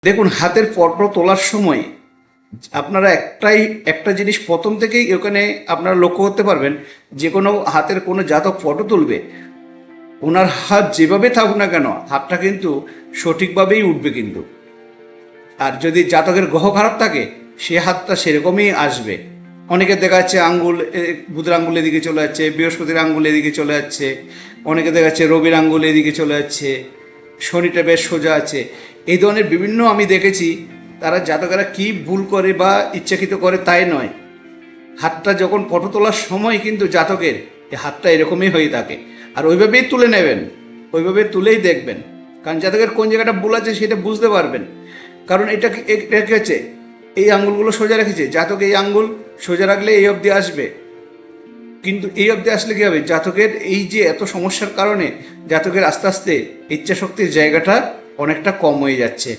দেখুন, হাতের ফটো তোলার সময় আপনারা একটা জিনিস প্রথম থেকেই ওখানে আপনারা লক্ষ্য করতে পারবেন। যে কোনো হাতের কোনো জাতক ফটো তুলবে, ওনার হাত যেভাবে থাকুক না কেন, হাতটা কিন্তু সঠিকভাবেই উঠবে কিন্তু। আর যদি জাতকের গ্রহ খারাপ থাকে, সে হাতটা সেরকমই আসবে। অনেকে দেখা যাচ্ছে আঙ্গুল, বুধের আঙ্গুল এদিকে চলে যাচ্ছে, বৃহস্পতির আঙ্গুল এদিকে চলে যাচ্ছে, অনেকে দেখা যাচ্ছে রবির আঙ্গুল এদিকে চলে যাচ্ছে, শনিটা বেশ সোজা আছে। এই ধরনের বিভিন্ন আমি দেখেছি। তারা জাতকেরা কি ভুল করে বা ইচ্ছাকৃত করে তাই নয়, হাতটা যখন ফটো তোলার সময় কিন্তু জাতকের এই হাতটা এরকমই হয়ে থাকে। আর ওইভাবেই তুলে নেবেন, ওইভাবে তুলেই দেখবেন, কারণ জাতকের কোন জায়গাটা ভুল আছে সেটা বুঝতে পারবেন। কারণ এটা রেখেছে, এই আঙ্গুলগুলো সোজা রেখেছে, জাতক এই আঙ্গুল সোজা রাখলে এই অবধি আসবে। কিন্তু এই অবধি আসলে কী হবে, জাতকের এই যে এত সমস্যার কারণে জাতকের আস্তে আস্তে ইচ্ছাশক্তির জায়গাটা অনেকটা কম হয়ে যাচ্ছে।